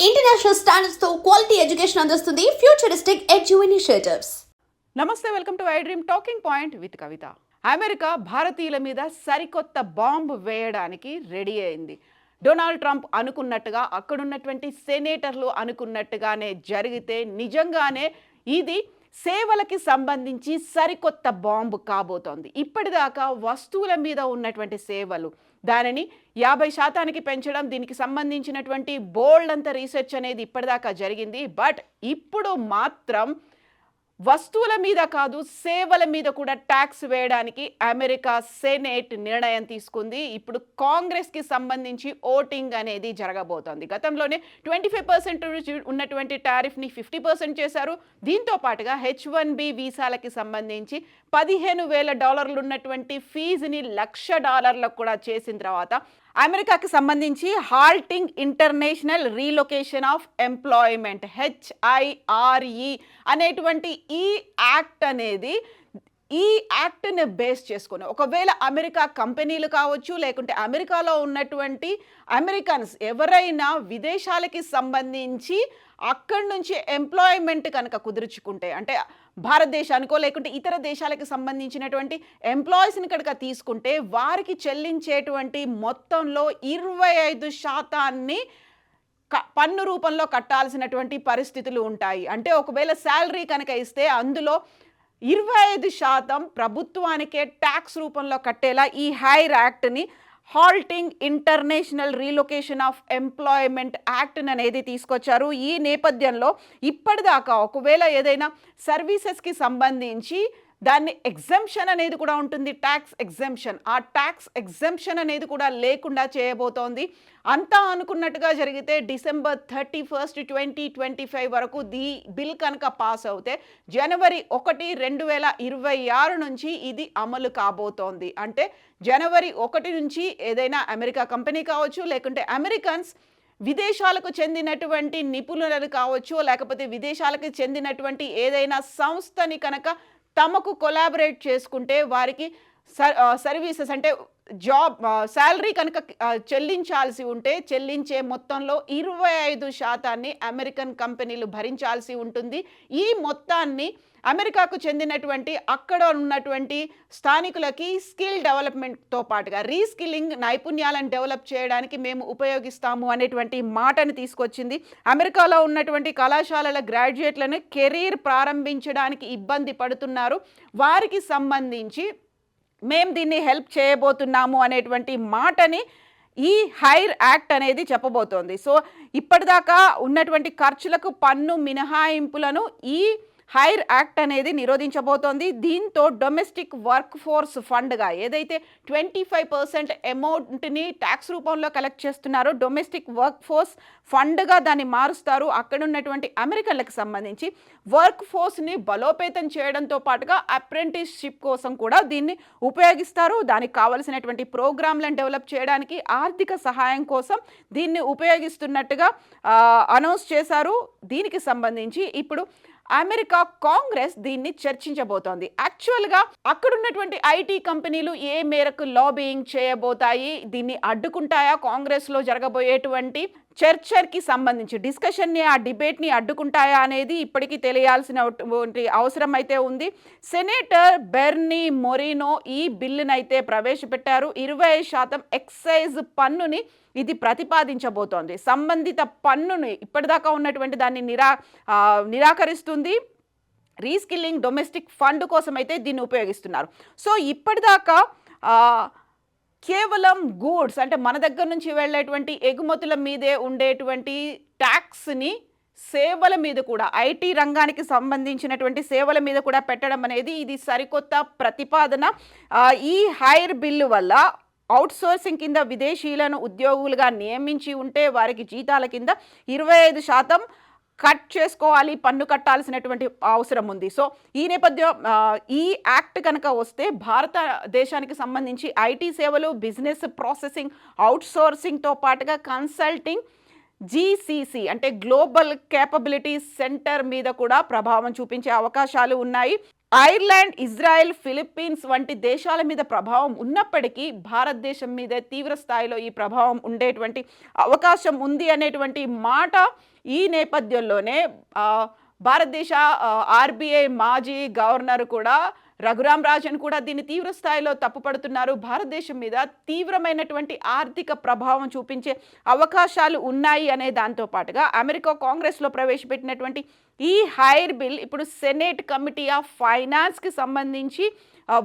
International standards తో quality education అందిస్తుంది futuristic edu initiatives. నమస్తే, welcome to I dream talking point with Kavitha. America భారతీయుల మీద సరికొత్త బాంబు వేయడానికి రెడీ అయింది. డొనాల్డ్ ట్రంప్ అనుకున్నట్టుగా, అక్కడున్నటువంటి సెనేటర్లు అనుకున్నట్టుగానే జరిగితే నిజంగానే ఇది సేవలకి సంబంధించి సరికొత్త బాంబు కాబోతోంది. ఇప్పటిదాకా వస్తువుల మీద ఉన్నటువంటి సేవలు దానిని 50% పెంచడం, దీనికి సంబంధించినటువంటి బోల్డ్ అంత రీసెర్చ్ అనేది ఇప్పటిదాకా జరిగింది. బట్ ఇప్పుడు మాత్రం వస్తువుల మీద కాదు, సేవల మీద కూడా ట్యాక్స్ వేయడానికి అమెరికా సెనేట్ నిర్ణయం తీసుకుంది. ఇప్పుడు కాంగ్రెస్కి సంబంధించి ఓటింగ్ అనేది జరగబోతోంది. గతంలోనే 25% ఉన్నటువంటి టారిఫ్ని 50% చేశారు. దీంతో పాటుగా H1B వీసాలకి సంబంధించి $15,000 ఉన్నటువంటి ఫీజుని $1,00,000 కూడా చేసిన తర్వాత అమెరికాకి సంబంధించి halting international relocation of employment HIRE అనేటువంటి ఈ యాక్ట్ అనేది, ఈ యాక్ట్ని బేస్ చేసుకుని ఒకవేళ అమెరికా కంపెనీలు కావచ్చు, లేకుంటే అమెరికాలో ఉన్నటువంటి అమెరికన్స్ ఎవరైనా విదేశాలకి సంబంధించి అక్కడి నుంచి ఎంప్లాయ్మెంట్ కనుక కుదుర్చుకుంటే, అంటే భారతదేశానికో లేకుంటే ఇతర దేశాలకు సంబంధించినటువంటి ఎంప్లాయీస్ని కనుక తీసుకుంటే వారికి చెల్లించేటువంటి మొత్తంలో 25% పన్ను రూపంలో కట్టాల్సినటువంటి పరిస్థితులు ఉంటాయి. అంటే ఒకవేళ శాలరీ కనుక ఇస్తే అందులో 25% ప్రభుత్వానికే ట్యాక్స్ రూపంలో కట్టేలా ఈ హైర్ యాక్ట్ని, halting international relocation of employment act అనేది తీసుకొచ్చారు. ఈ నేపథ్యంలో ఇప్పటిదాకా ఒకవేళ ఏదైనా సర్వీసెస్కి సంబంధించి దాన్ని ఎగ్జంప్షన్ అనేది కూడా ఉంటుంది, ట్యాక్స్ ఎగ్జంప్షన్. ఆ ట్యాక్స్ ఎగ్జంప్షన్ అనేది కూడా లేకుండా చేయబోతోంది. అంతా అనుకున్నట్టుగా జరిగితే December 31, 2025 వరకు ఈ బిల్ కనుక పాస్ అవుతే January 1, 2026 నుంచి ఇది అమలు కాబోతోంది. అంటే January 1 నుంచి ఏదైనా అమెరికా కంపెనీ కావచ్చు, లేకుంటే అమెరికన్స్ విదేశాలకు చెందినటువంటి నిపుణులను కావచ్చు, లేకపోతే విదేశాలకు చెందినటువంటి ఏదైనా సంస్థని కనుక తమకు కొలాబరేట్ చేసుకుంటే వారికి సర్వీసెస్ అంటే జాబ్ శాలరీ కనుక చెల్లించాల్సి ఉంటే చెల్లించే మొత్తంలో 25% అమెరికన్ కంపెనీలు భరించాల్సి ఉంటుంది. ఈ మొత్తాన్ని అమెరికాకు చెందినటువంటి అక్కడ ఉన్నటువంటి స్థానికులకి స్కిల్ డెవలప్మెంట్తో పాటుగా రీస్కిల్లింగ్, నైపుణ్యాలను డెవలప్ చేయడానికి మేము ఉపయోగిస్తాము అనేటువంటి మాటను తీసుకొచ్చింది. అమెరికాలో ఉన్నటువంటి కళాశాలల గ్రాడ్యుయేట్లను కెరీర్ ప్రారంభించడానికి ఇబ్బంది పడుతున్నారు, వారికి సంబంధించి మేము దీన్ని హెల్ప్ చేయబోతున్నాము అనేటువంటి మాటని ఈ హైర్ యాక్ట్ అనేది చెప్పబోతోంది. సో ఇప్పటిదాకా ఉన్నటువంటి ఖర్చులకు పన్ను మినహాయింపులను ఈ హైర్ యాక్ట్ అనేది నిరోధించబోతోంది. దీంతో డొమెస్టిక్ వర్క్ ఫోర్స్ ఫండ్గా ఏదైతే 25% అమౌంట్ని ట్యాక్స్ రూపంలో కలెక్ట్ చేస్తున్నారో డొమెస్టిక్ వర్క్ ఫోర్స్ ఫండ్గా దాన్ని మారుస్తారు. అక్కడ ఉన్నటువంటి అమెరికన్లకు సంబంధించి వర్క్ ఫోర్స్ని బలోపేతం చేయడంతో పాటుగా అప్రెంటిస్షిప్ కోసం కూడా దీన్ని ఉపయోగిస్తారు. దానికి కావలసినటువంటి ప్రోగ్రాంలను డెవలప్ చేయడానికి, ఆర్థిక సహాయం కోసం దీన్ని ఉపయోగిస్తున్నట్టుగా అనౌన్స్ చేశారు. దీనికి సంబంధించి ఇప్పుడు అమెరికా కాంగ్రెస్ దీన్ని చర్చించబోతోంది. యాక్చువల్గా అక్కడున్నటువంటి ఐటీ కంపెనీలు ఏ మేరకు లాబియింగ్ చేయబోతాయి, దీన్ని అడ్డుకుంటాయా, కాంగ్రెస్లో జరగబోయేటువంటి చర్చకి సంబంధించి డిస్కషన్ని, ఆ డిబేట్ని అడ్డుకుంటాయా అనేది ఇప్పటికీ తెలియాల్సినటువంటి అవసరం అయితే ఉంది. సెనేటర్ బెర్నీ మొరినో ఈ బిల్లునైతే ప్రవేశపెట్టారు. 20% ఎక్సైజ్ పన్నుని ఇది ప్రతిపాదించబోతోంది. సంబంధిత పన్నుని ఇప్పటిదాకా ఉన్నటువంటి దాన్ని నిరాకరిస్తుంది. రీస్కిల్లింగ్ డొమెస్టిక్ ఫండ్ కోసం అయితే దీన్ని ఉపయోగిస్తున్నారు. సో ఇప్పటిదాకా కేవలం గూడ్స్ అంటే మన దగ్గర నుంచి వెళ్ళేటువంటి ఎగుమతుల మీదే ఉండేటువంటి ట్యాక్స్ని సేవల మీద కూడా, ఐటీ రంగానికి సంబంధించినటువంటి సేవల మీద కూడా పెట్టడం అనేది ఇది సరికొత్త ప్రతిపాదన. ఈ హైర్ బిల్లు వల్ల అవుట్సోర్సింగ్ కింద విదేశీయులను ఉద్యోగులుగా నియమించి ఉంటే వారికి జీతాల కింద 25% కట్ చేసుకోవాలి, పన్ను కట్టాల్సినటువంటి అవసరం ఉంది. సో ఈ నేపథ్యం ఈ యాక్ట్ కనుక వస్తే భారతదేశానికి సంబంధించి ఐటీ సేవలు, బిజినెస్ ప్రాసెసింగ్, అవుట్సోర్సింగ్తో పాటుగా కన్సల్టింగ్, GCC అంటే గ్లోబల్ కేపబిలిటీ సెంటర్ మీద కూడా ప్రభావం చూపించే అవకాశాలు ఉన్నాయి. ఐర్లాండ్, ఇజ్రాయెల్, ఫిలిప్పీన్స్ వంటి దేశాల మీద ప్రభావం ఉన్నప్పటికీ భారతదేశం మీద తీవ్ర స్థాయిలో ఈ ప్రభావం ఉండేటువంటి అవకాశం ఉంది అనేటువంటి మాట ఈ నేపథ్యంలోనే భారతదేశ ఆర్బీఐ మాజీ గవర్నర్ కూడా రఘురామ్ రాజన్ కూడా దీన్ని తీవ్ర స్థాయిలో తప్పుపడుతున్నారు. భారతదేశం మీద తీవ్రమైనటువంటి ఆర్థిక ప్రభావం చూపించే అవకాశాలు ఉన్నాయి అనే దాంతో పాటుగా అమెరికా కాంగ్రెస్లో ప్రవేశపెట్టినటువంటి ఈ హైర్ బిల్ ఇప్పుడు సెనేట్ కమిటీ ఆఫ్ ఫైనాన్స్కి సంబంధించి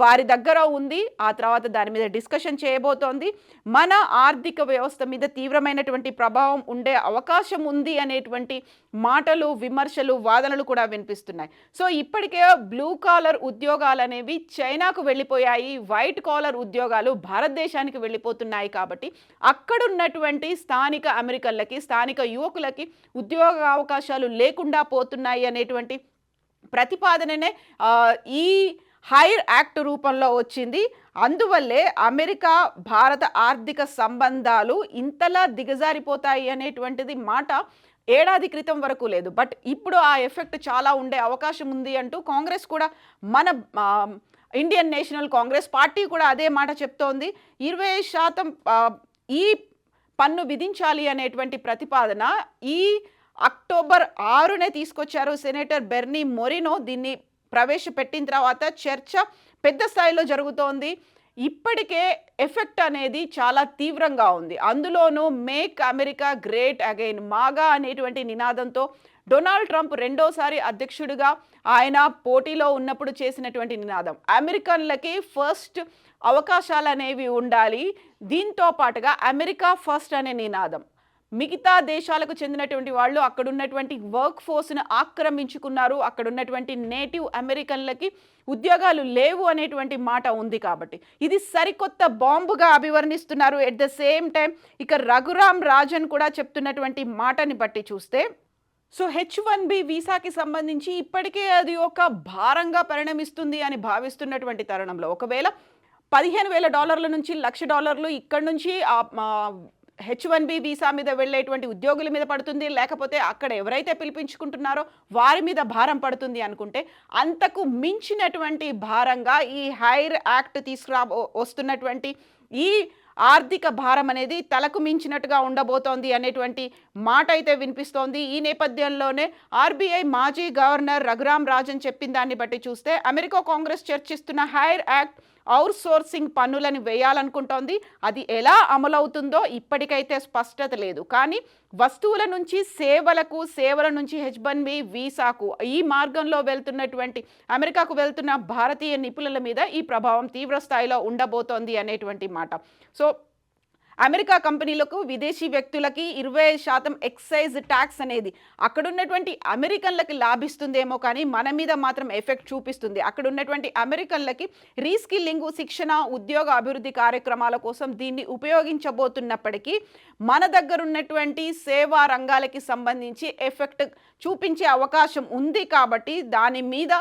వారి దగ్గర ఉంది. ఆ తర్వాత దాని మీద డిస్కషన్ చేయబోతోంది. మన ఆర్థిక వ్యవస్థ మీద తీవ్రమైనటువంటి ప్రభావం ఉండే అవకాశం ఉంది అనేటువంటి మాటలు, విమర్శలు, వాదనలు కూడా వినిపిస్తున్నాయి. సో ఇప్పటికే బ్లూ కాలర్ ఉద్యోగాలు అనేవి చైనాకు వెళ్ళిపోయాయి, వైట్ కాలర్ ఉద్యోగాలు భారతదేశానికి వెళ్ళిపోతున్నాయి. కాబట్టి అక్కడున్నటువంటి స్థానిక అమెరికన్లకి, స్థానిక యువకులకి ఉద్యోగ అవకాశాలు లేకుండా పోతున్నాయి అనేటువంటి ప్రతిపాదననే ఈ హైర్ యాక్ట్ రూపంలో వచ్చింది. అందువల్లే అమెరికా భారత ఆర్థిక సంబంధాలు ఇంతలా దిగజారిపోతాయి అనేటువంటిది మాట ఏడాది క్రితం వరకు లేదు. బట్ ఇప్పుడు ఆ ఎఫెక్ట్ చాలా ఉండే అవకాశం ఉంది అంటూ కాంగ్రెస్ కూడా, మన ఇండియన్ నేషనల్ కాంగ్రెస్ పార్టీ కూడా అదే మాట చెప్తోంది. 20% ఈ పన్ను విధించాలి అనేటువంటి ప్రతిపాదన ఈ అక్టోబర్ 6నే తీసుకొచ్చారు సెనేటర్ బెర్నీ మొరినో. దీన్ని ప్రవేశపెట్టిన తర్వాత చర్చ పెద్ద స్థాయిలో జరుగుతోంది. ఇప్పటికే ఎఫెక్ట్ అనేది చాలా తీవ్రంగా ఉంది. అందులోనూ మేక్ అమెరికా గ్రేట్ అగైన్, మాగా అనేటువంటి నినాదంతో డొనాల్డ్ ట్రంప్ రెండోసారి అధ్యక్షుడిగా ఆయన పోటీలో ఉన్నప్పుడు చేసినటువంటి నినాదం, అమెరికన్లకి ఫస్ట్ అవకాశాలు అనేవి ఉండాలి, దీంతో పాటుగా అమెరికా ఫస్ట్ అనే నినాదం. మిగతా దేశాలకు చెందినటువంటి వాళ్ళు అక్కడున్నటువంటి వర్క్ ఫోర్స్ను ఆక్రమించుకున్నారు, అక్కడున్నటువంటి నేటివ్ అమెరికన్లకి ఉద్యోగాలు లేవు అనేటువంటి మాట ఉంది. కాబట్టి ఇది సరికొత్త బాంబుగా అభివర్ణిస్తున్నారు. ఎట్ ద సేమ్ టైం ఇక రఘురామ్ రాజన్ కూడా చెప్తున్నటువంటి మాటని బట్టి చూస్తే, సో H1B వీసాకి సంబంధించి ఇప్పటికే అది ఒక భారంగా పరిణమిస్తుంది అని భావిస్తున్నటువంటి తరుణంలో ఒకవేళ $15,000 నుంచి $1,00,000 ఇక్కడ నుంచి H1B వీసా మీద వెళ్ళేటువంటి ఉద్యోగుల మీద పడుతుంది, లేకపోతే అక్కడ ఎవరైతే పిలిపించుకుంటున్నారో వారి మీద భారం పడుతుంది అనుకుంటే, అంతకు మించినటువంటి భారంగా ఈ హైర్ యాక్ట్ వస్తున్నటువంటి ఈ ఆర్థిక భారం అనేది తలకు మించినట్టుగా ఉండబోతోంది అనేటువంటి మాట అయితే వినిపిస్తోంది. ఈ నేపథ్యంలోనే ఆర్బీఐ మాజీ గవర్నర్ రఘురామ్ రాజన్ చెప్పిన దాన్ని బట్టి చూస్తే, అమెరికా కాంగ్రెస్ చర్చిస్తున్న హైర్ యాక్ట్ అవుట్ సోర్సింగ్ పన్నులను వేయాలనుకుంటోంది. అది ఎలా అమలవుతుందో ఇప్పటికైతే స్పష్టత లేదు. కానీ వస్తువుల నుంచి సేవలకు, సేవల నుంచి H1B వీసాకు ఈ మార్గంలో వెళ్తున్నటువంటి అమెరికాకు వెళ్తున్న భారతీయ నిపుణుల మీద ఈ ప్రభావం తీవ్ర స్థాయిలో ఉండబోతోంది అనేటువంటి మాట. సో అమెరికా కంపెనీలకు, విదేశీ వ్యక్తులకి 20% ఎక్సైజ్ ట్యాక్స్ అనేది అక్కడున్నటువంటి అమెరికన్లకి లాభిస్తుందేమో, కానీ మన మీద మాత్రం ఎఫెక్ట్ చూపిస్తుంది. అక్కడున్నటువంటి అమెరికన్లకి రీస్కిల్లింగ్, శిక్షణ, ఉద్యోగ అభివృద్ధి కార్యక్రమాల కోసం దీన్ని ఉపయోగించబోతున్నప్పటికీ మన దగ్గర ఉన్నటువంటి సేవా రంగాలకి సంబంధించి ఎఫెక్ట్ చూపించే అవకాశం ఉంది. కాబట్టి దాని మీద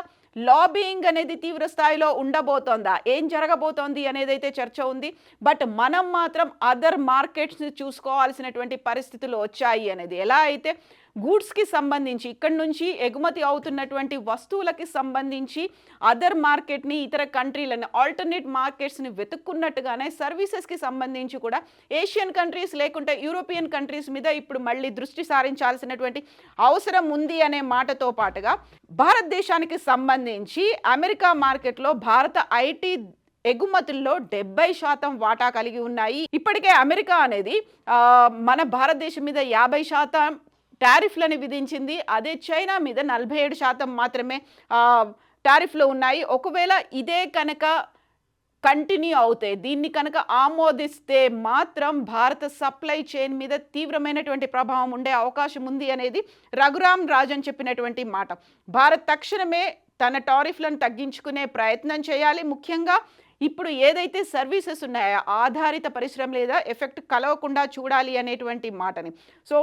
లాబింగ్ అనేది తీవ్ర స్థాయిలో ఉండబోతోందా, ఏం జరగబోతోంది అనేది అయితే చర్చ ఉంది. బట్ మనం మాత్రం అదర్ మార్కెట్స్ని చూసుకోవాల్సినటువంటి పరిస్థితులు వచ్చాయి అనేది. ఎలా అయితే గూడ్స్కి సంబంధించి ఇక్కడి నుంచి ఎగుమతి అవుతున్నటువంటి వస్తువులకి సంబంధించి అదర్ మార్కెట్ని, ఇతర కంట్రీలని, ఆల్టర్నేట్ మార్కెట్స్ని వెతుక్కున్నట్టుగానే సర్వీసెస్కి సంబంధించి కూడా ఏషియన్ కంట్రీస్ లేకుంటే యూరోపియన్ కంట్రీస్ మీద ఇప్పుడు మళ్ళీ దృష్టి సారించాల్సినటువంటి అవసరం ఉంది అనే మాటతో పాటుగా, భారతదేశానికి సంబంధించి అమెరికా మార్కెట్లో భారత ఐటీ ఎగుమతుల్లో 70% వాటా కలిగి ఉన్నాయి. ఇప్పటికే అమెరికా అనేది మన భారతదేశం మీద 50% టారిఫ్లను విధించింది. అదే చైనా మీద 47% మాత్రమే టారిఫ్లు ఉన్నాయి. ఒకవేళ ఇదే కనుక కంటిన్యూ అవుతాయి, దీన్ని కనుక ఆమోదిస్తే మాత్రం భారత సప్లై చైన్ మీద తీవ్రమైనటువంటి ప్రభావం ఉండే అవకాశం ఉంది అనేది రఘురామ్ రాజన్ చెప్పినటువంటి మాట. భారత్ తక్షణమే తన టారిఫ్లను తగ్గించుకునే ప్రయత్నం చేయాలి. ముఖ్యంగా ఇప్పుడు ఏదైతే సర్వీసెస్ ఉన్నాయో ఆధారిత పరిశ్రమ లేదా ఎఫెక్ట్ కలవకుండా చూడాలి అనేటువంటి మాటని. సో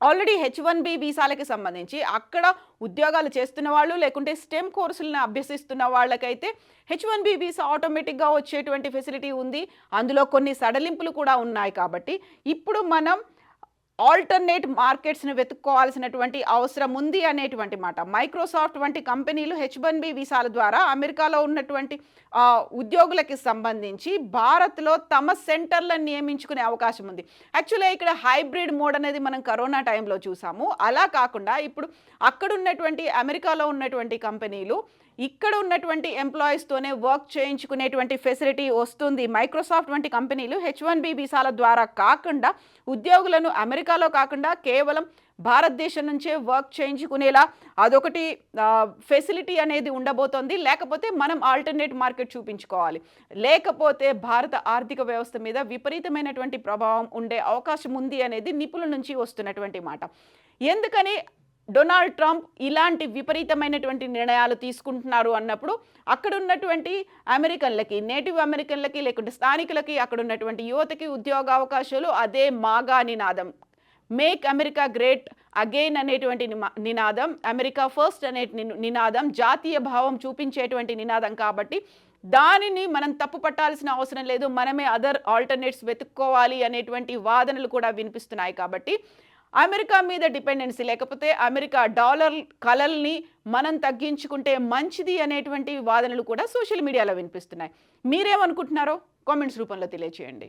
ఆల్రెడీ H1B వీసాలకి సంబంధించి అక్కడ ఉద్యోగాలు చేస్తున్న వాళ్ళు, లేకుంటే స్టెమ్ కోర్సులను అభ్యసిస్తున్న వాళ్ళకైతే H1B వీసా ఆటోమేటిక్గా వచ్చేటువంటి ఫెసిలిటీ ఉంది. అందులో కొన్ని సడలింపులు కూడా ఉన్నాయి. కాబట్టి ఇప్పుడు మనం ఆల్టర్నేట్ మార్కెట్స్ని వెతుక్కోవాల్సినటువంటి అవసరం ఉంది అనేటువంటి మాట. మైక్రోసాఫ్ట్ వంటి కంపెనీలు H1B వీసాల ద్వారా అమెరికాలో ఉన్నటువంటి ఉద్యోగులకి సంబంధించి భారత్లో తమ సెంటర్లను నియమించుకునే అవకాశం ఉంది. యాక్చువల్గా ఇక్కడ హైబ్రిడ్ మోడ్ అనేది మనం కరోనా టైంలో చూసాము. అలా కాకుండా ఇప్పుడు అక్కడ ఉన్నటువంటి అమెరికాలో ఉన్నటువంటి కంపెనీలు ఇక్కడ ఉన్నటువంటి ఎంప్లాయీస్తోనే వర్క్ చేయించుకునేటువంటి ఫెసిలిటీ వస్తుంది. మైక్రోసాఫ్ట్ వంటి కంపెనీలు H1B వీసాల ద్వారా కాకుండా ఉద్యోగులను అమెరికాలో కాకుండా కేవలం భారతదేశం నుంచే వర్క్ చేయించుకునేలా అదొకటి ఫెసిలిటీ అనేది ఉండబోతోంది. లేకపోతే మనం ఆల్టర్నేట్ మార్కెట్ చూపించుకోవాలి. లేకపోతే భారత ఆర్థిక వ్యవస్థ మీద విపరీతమైనటువంటి ప్రభావం ఉండే అవకాశం ఉంది అనేది నిపుణుల నుంచి వస్తున్నటువంటి మాట. ఎందుకని డొనాల్డ్ ట్రంప్ ఇలాంటి విపరీతమైనటువంటి నిర్ణయాలు తీసుకుంటున్నారు అన్నప్పుడు అక్కడ ఉన్నటువంటి అమెరికన్లకి, నేటివ్ అమెరికన్లకి, లేకుంటే స్థానికులకి, అక్కడ ఉన్నటువంటి యువతకి ఉద్యోగ అవకాశాలు అదే మాగా నినాదం, మేక్ అమెరికా గ్రేట్ అగైన్ అనేటువంటి నినాదం, అమెరికా ఫస్ట్ అనే నినాదం జాతీయ భావం చూపించేటువంటి నినాదం. కాబట్టి దానిని మనం తప్పు పట్టాల్సిన అవసరం లేదు. మనమే అదర్ ఆల్టర్నేట్స్ వెతుక్కోవాలి అనేటువంటి వాదనలు కూడా వినిపిస్తున్నాయి. కాబట్టి అమెరికా మీద డిపెండెన్సీ లేకపోతే అమెరికా డాలర్ కలల్ని మనం తగ్గించుకుంటే మంచిది అనేటువంటి వాదనలు కూడా సోషల్ మీడియాలో వినిపిస్తున్నాయి. మీరేమనుకుంటున్నారో కామెంట్స్ రూపంలో తెలియచేయండి.